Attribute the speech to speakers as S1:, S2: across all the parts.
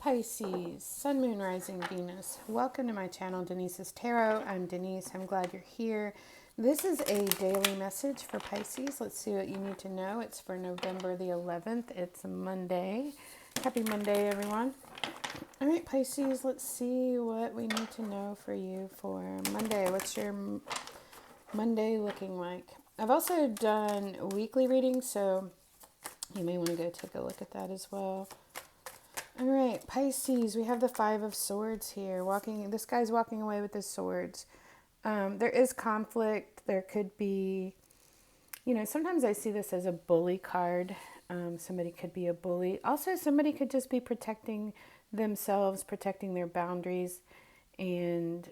S1: Pisces, Sun, Moon, Rising, Venus. Welcome to my channel, Denise's Tarot. I'm Denise. I'm glad you're here. This is a daily message for Pisces. Let's see what you need to know. It's for November the 11th. It's a Monday. Happy Monday, everyone. All right, Pisces, let's see what we need to know for you for Monday. What's your Monday looking like? I've also done weekly readings, so you may want to go take a look at that as well. All right, Pisces, we have the Five of Swords here. This guy's walking away with his swords. There is conflict. There could be, sometimes I see this as a bully card. Somebody could be a bully. Also, somebody could just be protecting themselves, protecting their boundaries, and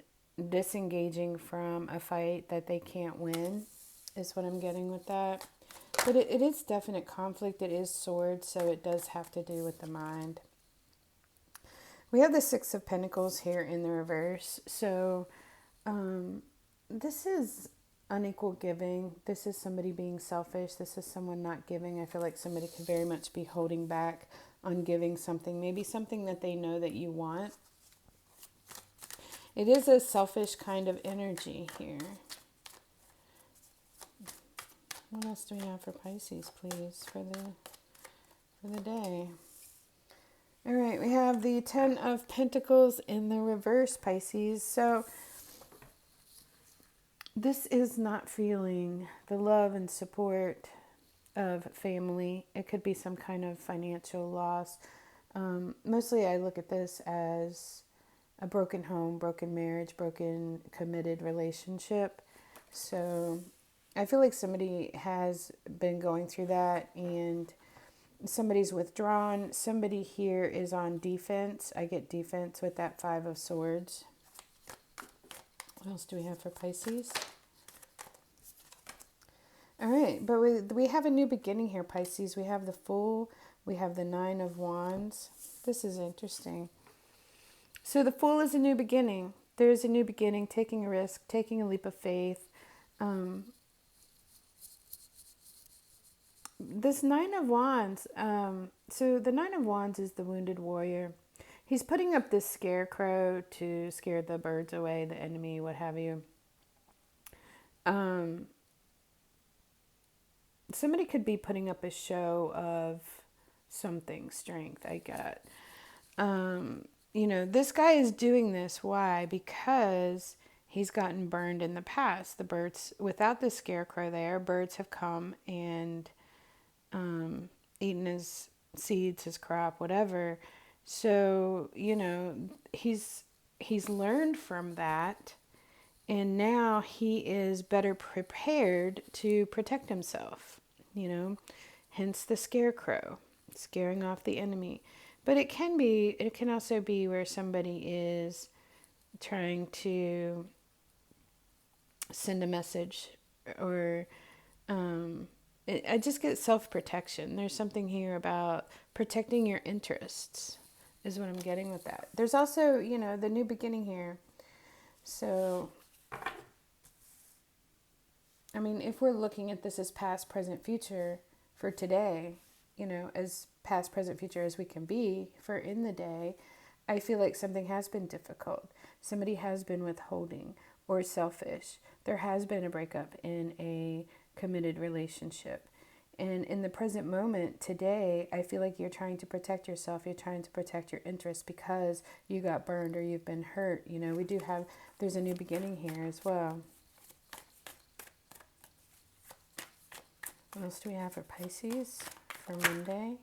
S1: disengaging from a fight that they can't win, is what I'm getting with that. But it is definite conflict. It is swords, so it does have to do with the mind. We have the Six of Pentacles here in the reverse. So this is unequal giving. This is somebody being selfish. This is someone not giving. I feel like somebody could very much be holding back on giving something. Maybe something that they know that you want. It is a selfish kind of energy here. What else do we have for Pisces, please, for the day? All right, we have the Ten of Pentacles in the reverse, Pisces. So this is not feeling the love and support of family. It could be some kind of financial loss. Mostly I look at this as a broken home, broken marriage, broken committed relationship. So I feel like somebody has been going through that and somebody's withdrawn. Somebody here is on defense. I get defense with that Five of Swords. What else do we have for Pisces? All right, but we have a new beginning here, Pisces. We have the Fool. We have the Nine of Wands. This is interesting. So the Fool is a new beginning. There's a new beginning, taking a risk, taking a leap of faith. This Nine of Wands, so the Nine of Wands is the wounded warrior. He's putting up this scarecrow to scare the birds away, the enemy, what have you. Somebody could be putting up a show of something, strength, I got. This guy is doing this. Why? Because he's gotten burned in the past. The birds, without the scarecrow there, birds have come and eaten his seeds, his crop, whatever. So, he's learned from that, and now he is better prepared to protect himself, hence the scarecrow, scaring off the enemy. But it can also be where somebody is trying to send a message, or I just get self-protection. There's something here about protecting your interests is what I'm getting with that. There's also, the new beginning here. So, I mean, if we're looking at this as past, present, future for today, as past, present, future as we can be for in the day, I feel like something has been difficult. Somebody has been withholding or selfish. There has been a breakup in a committed relationship. And in the present moment today, I feel like you're trying to protect yourself. You're trying to protect your interests because you got burned or you've been hurt. There's a new beginning here as well. What else do we have for Pisces for Monday?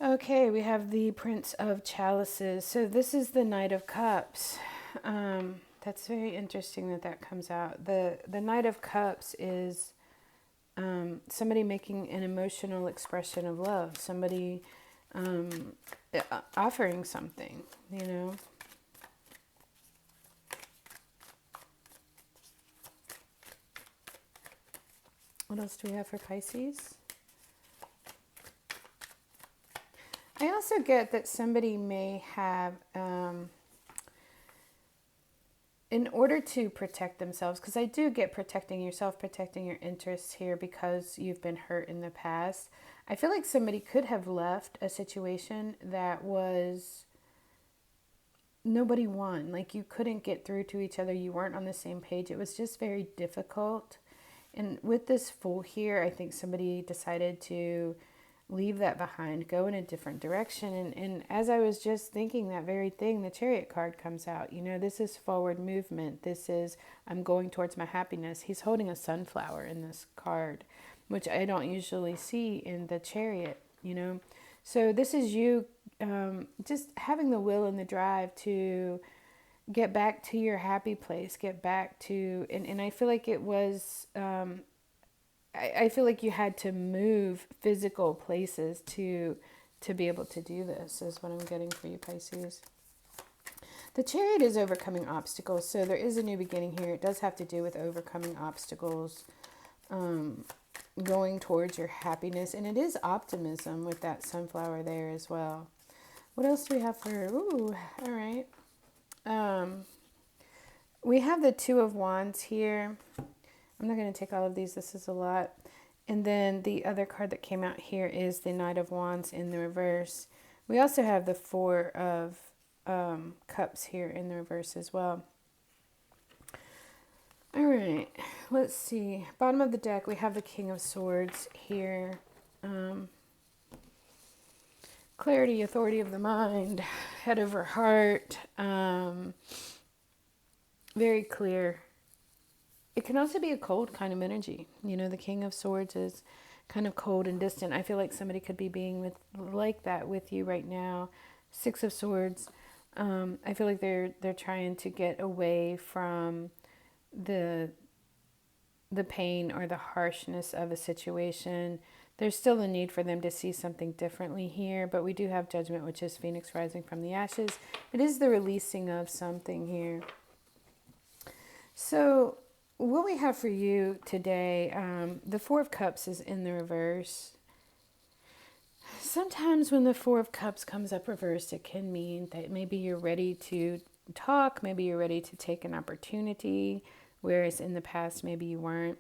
S1: Okay, we have the Prince of Chalices. So this is the Knight of Cups. That's very interesting that comes out. The Knight of Cups is somebody making an emotional expression of love. Somebody offering something, What else do we have for Pisces? I also get that somebody may have in order to protect themselves, because I do get protecting yourself, protecting your interests here because you've been hurt in the past. I feel like somebody could have left a situation that was nobody won. Like you couldn't get through to each other. You weren't on the same page. It was just very difficult. And with this Fool here, I think somebody decided to leave that behind, go in a different direction. And as I was just thinking that very thing, the Chariot card comes out. You know, this is forward movement. This is, I'm going towards my happiness. He's holding a sunflower in this card, which I don't usually see in the Chariot, you know. So this is you just having the will and the drive to get back to your happy place, get back to, and I feel like it was, I feel like you had to move physical places to be able to do this, is what I'm getting for you, Pisces. The Chariot is overcoming obstacles, so there is a new beginning here. It does have to do with overcoming obstacles, going towards your happiness, and it is optimism with that sunflower there as well. What else do we have for, ooh, all right. We have the Two of Wands here. I'm not going to take all of these. This is a lot. And then the other card that came out here is the Knight of Wands in the reverse. We also have the Four of Cups here in the reverse as well. All right, let's see. Bottom of the deck, we have the King of Swords here. Clarity, authority of the mind, head over heart. Very clear. It can also be a cold kind of energy. You know, the King of Swords is kind of cold and distant. I feel like somebody could be being with like that with you right now. Six of Swords. I feel like they're trying to get away from the pain or the harshness of a situation. There's still a need for them to see something differently here, but we do have Judgment, which is Phoenix rising from the ashes. It is the releasing of something here. So what we have for you today, the Four of Cups is in the reverse. Sometimes when the Four of Cups comes up reversed, it can mean that maybe you're ready to talk, maybe you're ready to take an opportunity, whereas in the past maybe you weren't.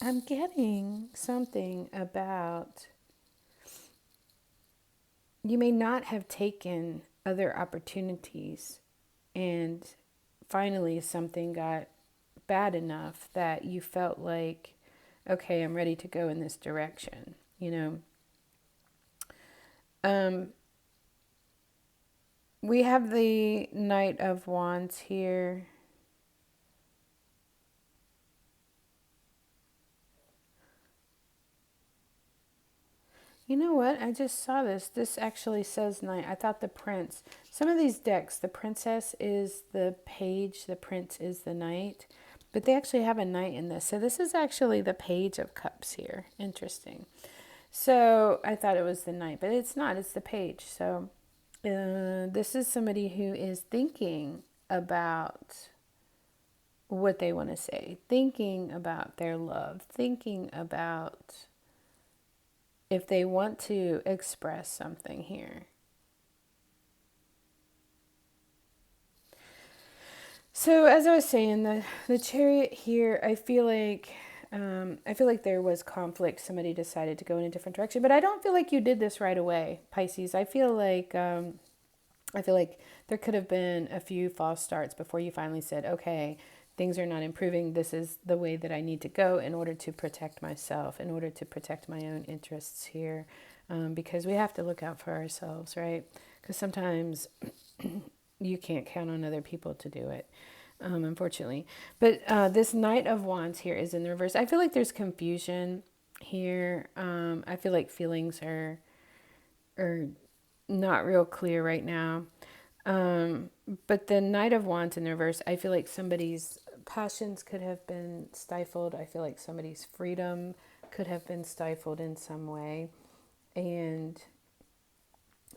S1: I'm getting something about you may not have taken other opportunities, and finally something got bad enough that you felt like, okay, I'm ready to go in this direction, you know. We have the Knight of Wands here. You know what? I just saw this. This actually says Knight. I thought the Prince. Some of these decks, the Princess is the Page, the Prince is the Knight. But they actually have a Knight in this. So this is actually the Page of Cups here. Interesting. So I thought it was the Knight, but it's not. It's the Page. So this is somebody who is thinking about what they want to say, thinking about their love, thinking about if they want to express something here. So as I was saying, the Chariot here, I feel like there was conflict. Somebody decided to go in a different direction, but I don't feel like you did this right away, Pisces. I feel like there could have been a few false starts before you finally said, okay, things are not improving. This is the way that I need to go in order to protect myself, in order to protect my own interests here, because we have to look out for ourselves, right? Because sometimes you can't count on other people to do it, unfortunately. But this Knight of Wands here is in the reverse. I feel like there's confusion here. I feel like feelings are not real clear right now. But the Knight of Wands in the reverse, I feel like somebody's passions could have been stifled. I feel like somebody's freedom could have been stifled in some way. And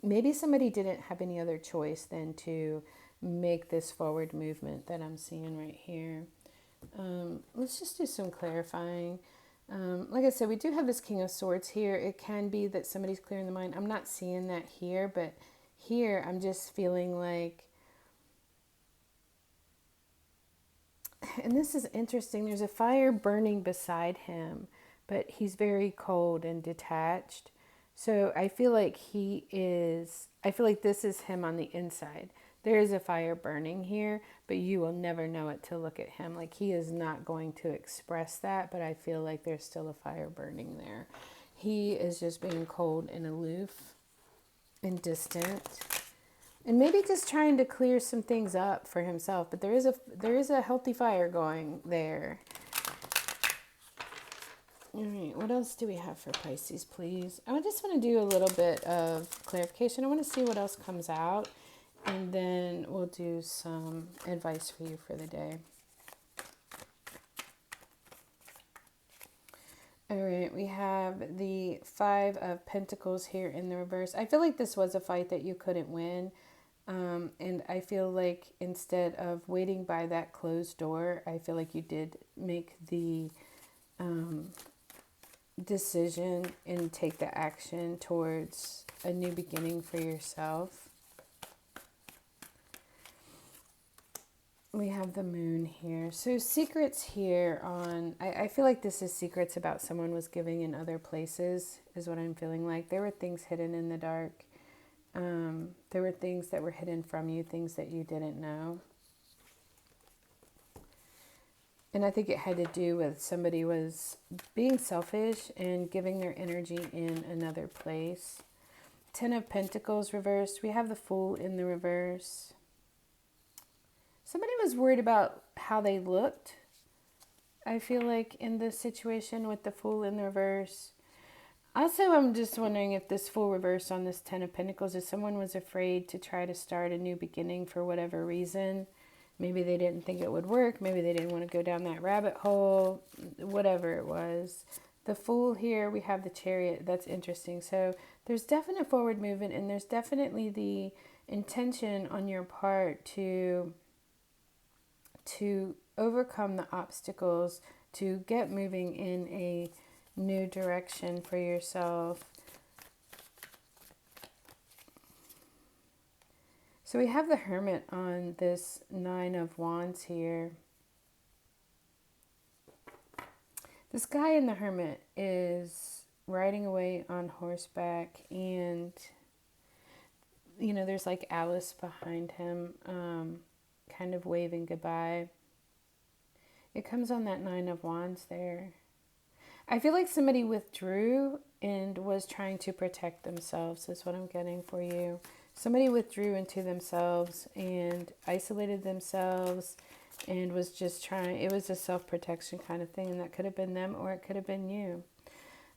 S1: maybe somebody didn't have any other choice than to make this forward movement that I'm seeing right here. Let's just do some clarifying. Like I said, we do have this King of Swords here. It can be that somebody's clearing the mind. I'm not seeing that here, but here I'm just feeling like, and this is interesting, there's a fire burning beside him, but he's very cold and detached. So I feel like I feel like this is him on the inside. There is a fire burning here, but you will never know it to look at him. Like, he is not going to express that, but I feel like there's still a fire burning there. He is just being cold and aloof and distant, and maybe just trying to clear some things up for himself. But there is a healthy fire going there. All right, what else do we have for Pisces, please? I just want to do a little bit of clarification. I want to see what else comes out, and then we'll do some advice for you for the day. All right, we have the Five of Pentacles here in the reverse. I feel like this was a fight that you couldn't win. And I feel like instead of waiting by that closed door, I feel like you did make the decision and take the action towards a new beginning for yourself. We have the moon here. So secrets here on, I feel like this is secrets about someone was giving in other places is what I'm feeling like. There were things hidden in the dark. There were things that were hidden from you, things that you didn't know. And I think it had to do with somebody was being selfish and giving their energy in another place. Ten of Pentacles reversed. We have the Fool in the reverse. Somebody was worried about how they looked. I feel like in this situation with the Fool in the reverse. Also, I'm just wondering if this Fool reverse on this Ten of Pentacles is someone was afraid to try to start a new beginning for whatever reason. Maybe they didn't think it would work. Maybe they didn't want to go down that rabbit hole. Whatever it was. The Fool here, we have the Chariot. That's interesting. So there's definite forward movement, and there's definitely the intention on your part to overcome the obstacles, to get moving in a new direction for yourself. So we have the Hermit on this Nine of Wands here. This guy in the Hermit is riding away on horseback, and there's like Alice behind him, kind of waving goodbye. It comes on that Nine of Wands there. I feel like somebody withdrew and was trying to protect themselves is what I'm getting for you. Somebody withdrew into themselves and isolated themselves and was just trying, it was a self-protection kind of thing, and that could have been them or it could have been you.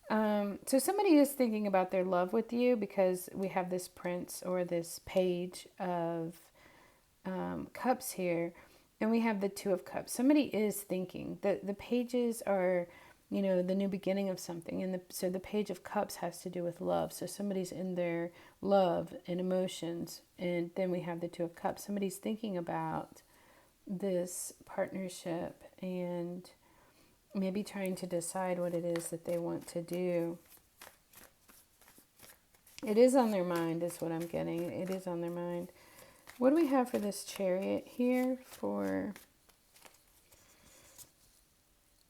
S1: So somebody is thinking about their love with you, because we have this Prince or this Page of Cups here, and we have the Two of Cups. Somebody is thinking that the pages are, the new beginning of something, and so the Page of Cups has to do with love. So somebody's in their love and emotions, and then we have the Two of Cups. Somebody's thinking about this partnership and maybe trying to decide what it is that they want to do. It is on their mind is what I'm getting. It is on their mind. What do we have for this Chariot here for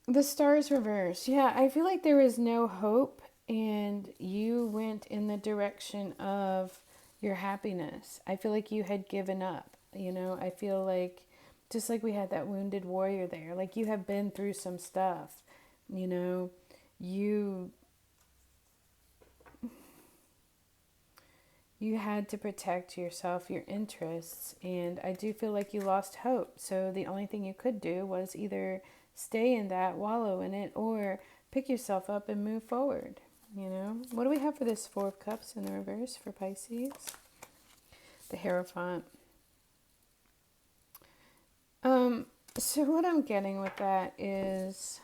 S1: the Stars reverse? Yeah, I feel like there is no hope, and you went in the direction of your happiness. I feel like you had given up. I feel like, just like we had that wounded warrior there, like you have been through some stuff. You had to protect yourself, your interests, and I do feel like you lost hope. So the only thing you could do was either stay in that, wallow in it, or pick yourself up and move forward. What do we have for this Four of Cups in the reverse for Pisces? The Hierophant. So what I'm getting with that is,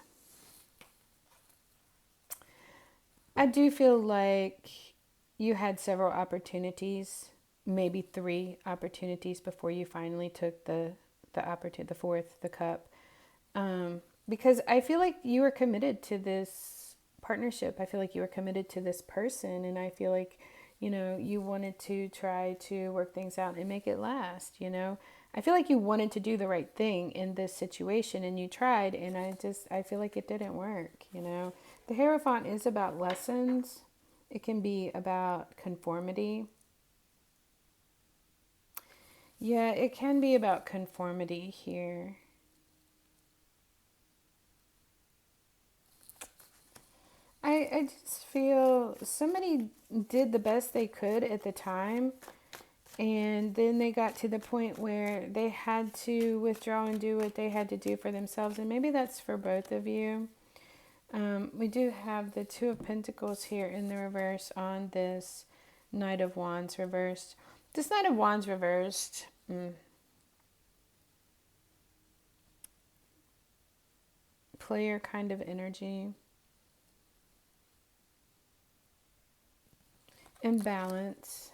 S1: I do feel like you had several opportunities, maybe 3 opportunities before you finally took the fourth, the cup. Because I feel like you were committed to this partnership. I feel like you were committed to this person, and I feel like you wanted to try to work things out and make it last. I feel like you wanted to do the right thing in this situation and you tried, and I feel like it didn't work. The Hierophant is about lessons. It can be about conformity. Yeah, it can be about conformity here. I just feel somebody did the best they could at the time, and then they got to the point where they had to withdraw and do what they had to do for themselves. And maybe that's for both of you. We do have the Two of Pentacles here in the reverse on this Knight of Wands reversed. This Knight of Wands reversed. Player kind of energy. Imbalance.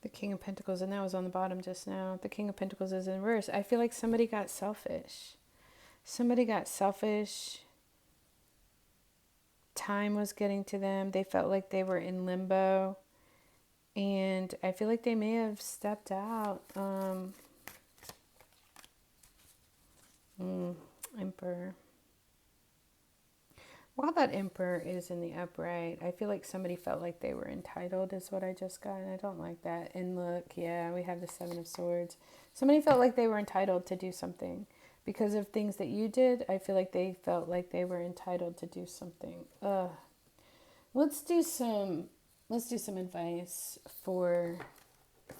S1: The King of Pentacles, and that was on the bottom just now. The King of Pentacles is in reverse. I feel like somebody got selfish. Somebody got selfish. Time was getting to them. They felt like they were in limbo. And I feel like they may have stepped out. Emperor. While that Emperor is in the upright, I feel like somebody felt like they were entitled is what I just got, and I don't like that. And look, yeah, we have the Seven of Swords. Somebody felt like they were entitled to do something. Because of things that you did, I feel like they felt like they were entitled to do something. Let's do some advice for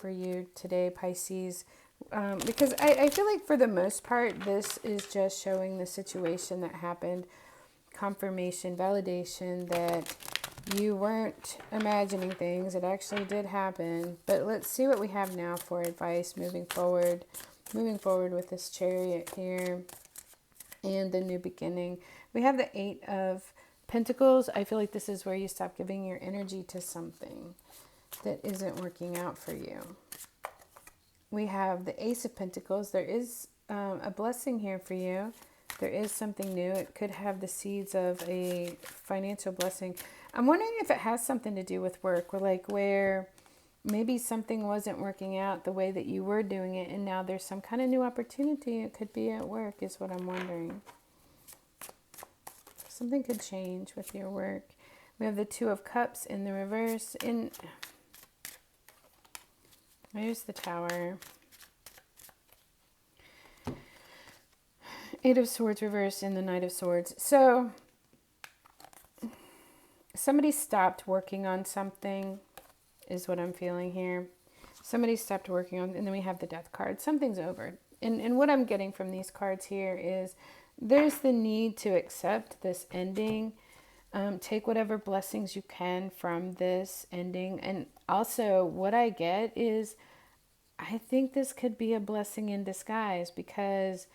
S1: you today, Pisces. Because I feel like for the most part, this is just showing the situation that happened. Confirmation, validation that you weren't imagining things. It actually did happen. But let's see what we have now for advice moving forward. Moving forward with this Chariot here and the new beginning. We have the Eight of Pentacles. I feel like this is where you stop giving your energy to something that isn't working out for you. We have the Ace of Pentacles. There is a blessing here for you. There is something new. It could have the seeds of a financial blessing. I'm wondering if it has something to do with work, where maybe something wasn't working out the way that you were doing it, and now there's some kind of new opportunity. It could be at work is what I'm wondering. Something could change with your work. We have the Two of Cups in the reverse. Here's the Tower. Eight of Swords reversed and the Knight of Swords. So somebody stopped working on something is what I'm feeling here. Somebody stopped working on, and then we have the Death card. Something's over. And what I'm getting from these cards here is there's the need to accept this ending. Take whatever blessings you can from this ending. And also what I get is I think this could be a blessing in disguise, because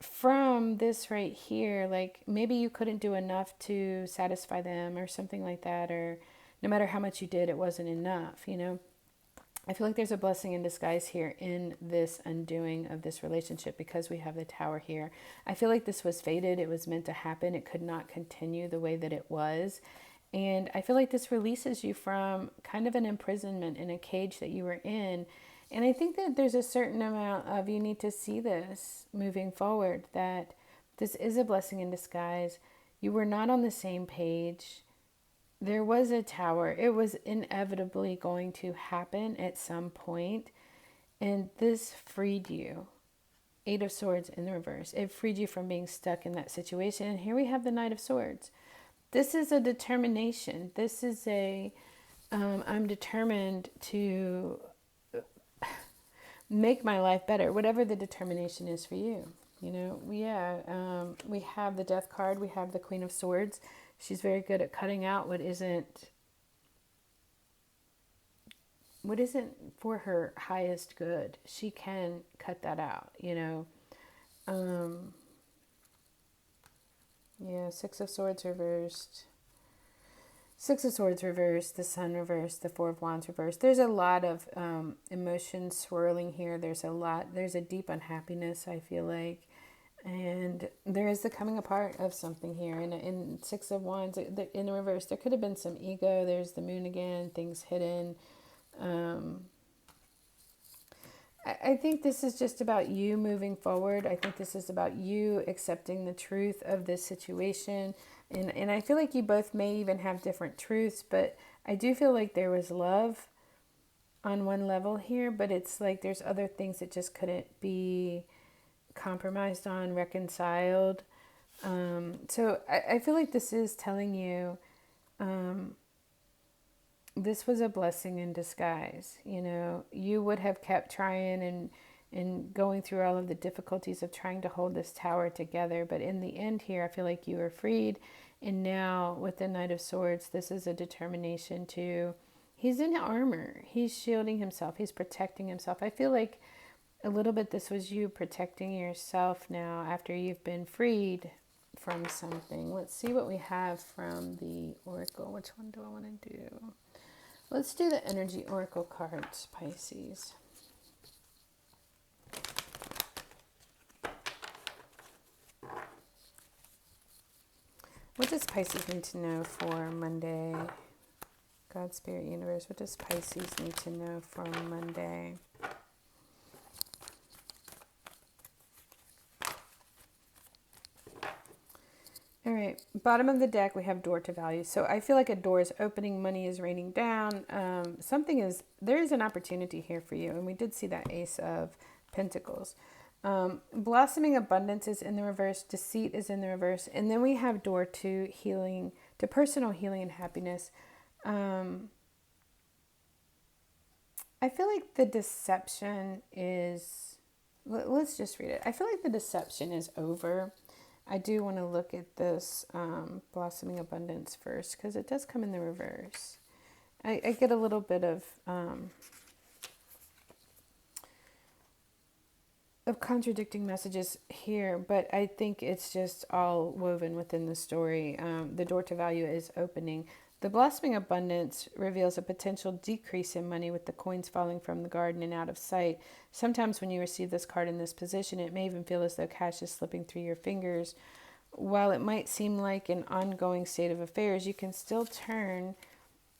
S1: from this right here, like maybe you couldn't do enough to satisfy them or something like that, or no matter how much you did, it wasn't enough, I feel like there's a blessing in disguise here in this undoing of this relationship, because we have the Tower here. I feel like this was fated. It was meant to happen. It could not continue the way that it was. And I feel like this releases you from kind of an imprisonment in a cage that you were in. And I think that there's a certain amount of you need to see this moving forward, that this is a blessing in disguise. You were not on the same page. There was a Tower. It was inevitably going to happen at some point. And this freed you. Eight of Swords in the reverse. It freed you from being stuck in that situation. And here we have the Knight of Swords. This is a determination. This is I'm determined to make my life better, whatever the determination is for you. We have the Death card. We have the Queen of Swords. She's very good at cutting out what isn't for her highest good. She can cut that out, Six of Swords reversed. Six of Swords reversed, the Sun reversed, the Four of Wands reversed. There's a lot of emotions swirling here. There's a deep unhappiness, I feel like. And And there is the coming apart of something here. And in Six of Wands, in the reverse, there could have been some ego. There's the moon again, things hidden. I think this is just about you moving forward. I think this is about you accepting the truth of this situation. And I feel like you both may even have different truths, but I do feel like there was love on one level here, but it's like there's other things that just couldn't be compromised on, reconciled. So I feel like this is telling you this was a blessing in disguise. You know, you would have kept trying and going through all of the difficulties of trying to hold this tower together. But in the end here, I feel like you were freed. And now with the Knight of Swords, this is a determination to, he's in armor. He's shielding himself. He's protecting himself. I feel like a little bit this was you protecting yourself now after you've been freed from something. Let's see what we have from the Oracle. Which one do I want to do? Let's do the Energy Oracle cards, Pisces. What does Pisces need to know for Monday? God, Spirit, Universe, what does Pisces need to know for Monday? All right, bottom of the deck, we have door to value. So I feel like a door is opening, money is raining down. There is an opportunity here for you. And we did see that Ace of Pentacles. Blossoming abundance is in the reverse. Deceit is in the reverse. And then we have door to healing, to personal healing and happiness. I feel like the deception is, let's just read it. I feel like the deception is over. I do want to look at this blossoming abundance first because it does come in the reverse. I get a little bit of contradicting messages here, but I think it's just all woven within the story. The door to value is opening. The blossoming abundance reveals a potential decrease in money with the coins falling from the garden and out of sight. Sometimes when you receive this card in this position, it may even feel as though cash is slipping through your fingers. While it might seem like an ongoing state of affairs, you can still turn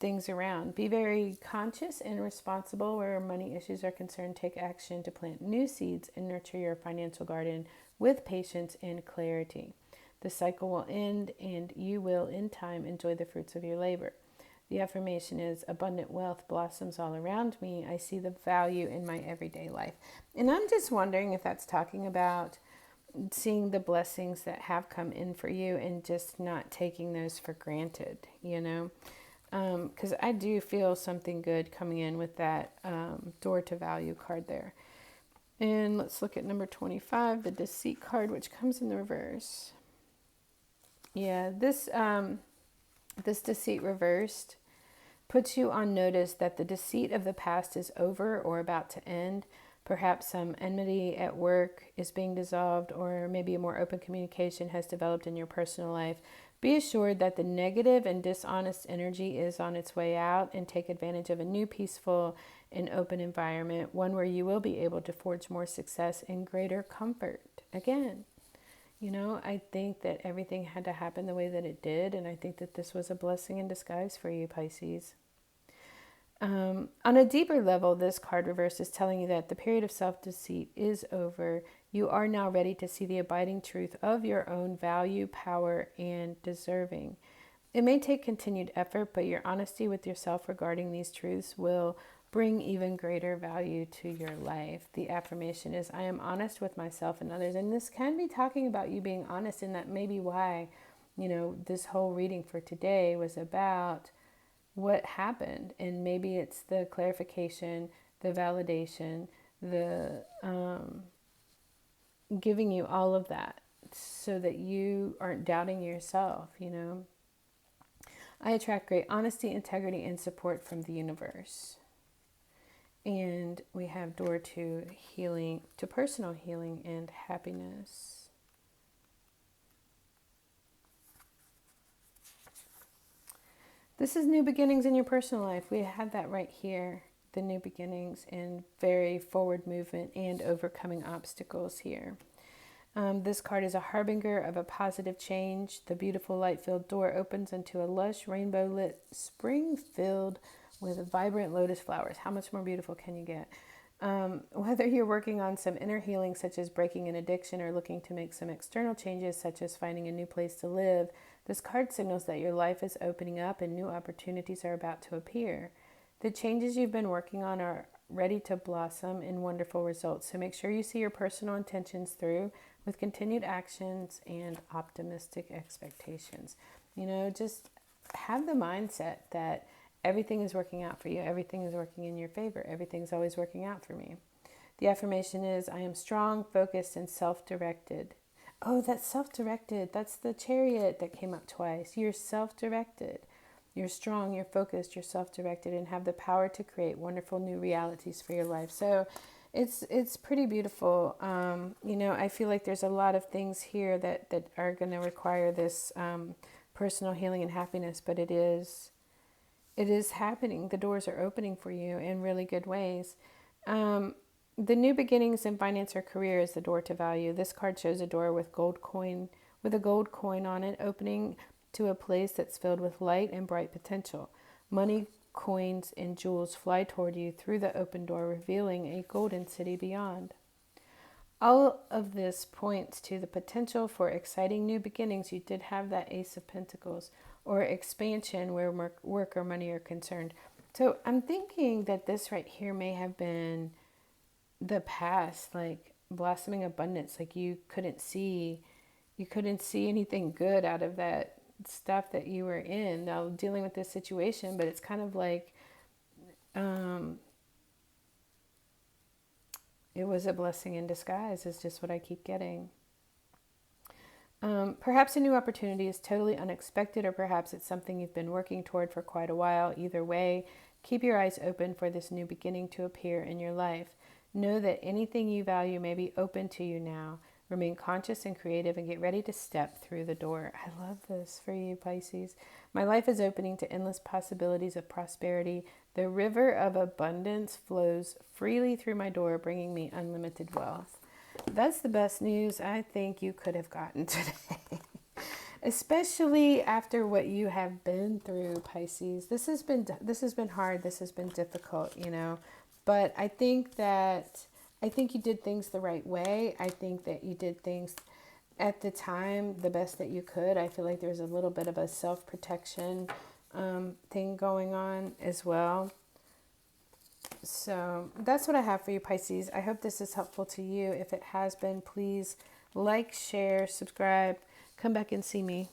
S1: things around. Be very conscious and responsible where money issues are concerned. Take action to plant new seeds and nurture your financial garden with patience and clarity. The cycle will end and you will, in time, enjoy the fruits of your labor. The affirmation is, abundant wealth blossoms all around me. I see the value in my everyday life. And I'm just wondering if that's talking about seeing the blessings that have come in for you and just not taking those for granted, you know? Because I do feel something good coming in with that door to value card there. And let's look at number 25, the deceit card, which comes in the reverse. Yeah, this deceit reversed puts you on notice that the deceit of the past is over or about to end. Perhaps some enmity at work is being dissolved, or maybe a more open communication has developed in your personal life. Be assured that the negative and dishonest energy is on its way out, and take advantage of a new peaceful and open environment, one where you will be able to forge more success and greater comfort. Again, you know, I think that everything had to happen the way that it did, and I think that this was a blessing in disguise for you, Pisces. On a deeper level, this card reverse is telling you that the period of self-deceit is over. You are now ready to see the abiding truth of your own value, power, and deserving. It may take continued effort, but your honesty with yourself regarding these truths will bring even greater value to your life. The affirmation is, I am honest with myself and others. And this can be talking about you being honest, and that may be why, you know, this whole reading for today was about what happened. And maybe it's the clarification, the validation, the giving you all of that so that you aren't doubting yourself, you know. I attract great honesty, integrity, and support from the universe. And we have door to healing, to personal healing and happiness. This is new beginnings in your personal life. We had that right here, the new beginnings and very forward movement and overcoming obstacles here. This card is a harbinger of a positive change. The beautiful light-filled door opens into a lush, rainbow-lit spring filled with vibrant lotus flowers. How much more beautiful can you get? Whether you're working on some inner healing, such as breaking an addiction, or looking to make some external changes, such as finding a new place to live, this card signals that your life is opening up and new opportunities are about to appear. The changes you've been working on are ready to blossom in wonderful results. So make sure you see your personal intentions through with continued actions and optimistic expectations. Just have the mindset that everything is working out for you. Everything is working in your favor. Everything's always working out for me. The affirmation is, I am strong, focused, and self-directed. Oh, that's self-directed. That's the Chariot that came up twice. You're self-directed. You're strong, you're focused, you're self-directed, and have the power to create wonderful new realities for your life. So it's pretty beautiful. I feel like there's a lot of things here that are going to require this personal healing and happiness, but it is happening. The doors are opening for you in really good ways. The new beginnings in finance or career is the door to value. This card shows a door with a gold coin on it, opening to a place that's filled with light and bright potential. Money, coins, and jewels fly toward you through the open door, revealing a golden city beyond. All of this points to the potential for exciting new beginnings. You did have that Ace of Pentacles, or expansion where work or money are concerned. So I'm thinking that this right here may have been the past, like blossoming abundance. Like you couldn't see anything good out of that stuff that you were in now dealing with this situation, but it's kind of like it was a blessing in disguise is just what I keep getting. Perhaps a new opportunity is totally unexpected, or perhaps it's something you've been working toward for quite a while. Either way, keep your eyes open for this new beginning to appear in your life. Know that anything you value may be open to you now. Remain conscious and creative and get ready to step through the door. I love this for you, Pisces. My life is opening to endless possibilities of prosperity. The river of abundance flows freely through my door, bringing me unlimited wealth. That's the best news I think you could have gotten today. Especially after what you have been through, Pisces. This has been hard. This has been difficult, But I think you did things the right way. I think that you did things at the time the best that you could. I feel like there's a little bit of a self-protection thing going on as well. So that's what I have for you, Pisces. I hope this is helpful to you. If it has been, please like, share, subscribe, come back and see me.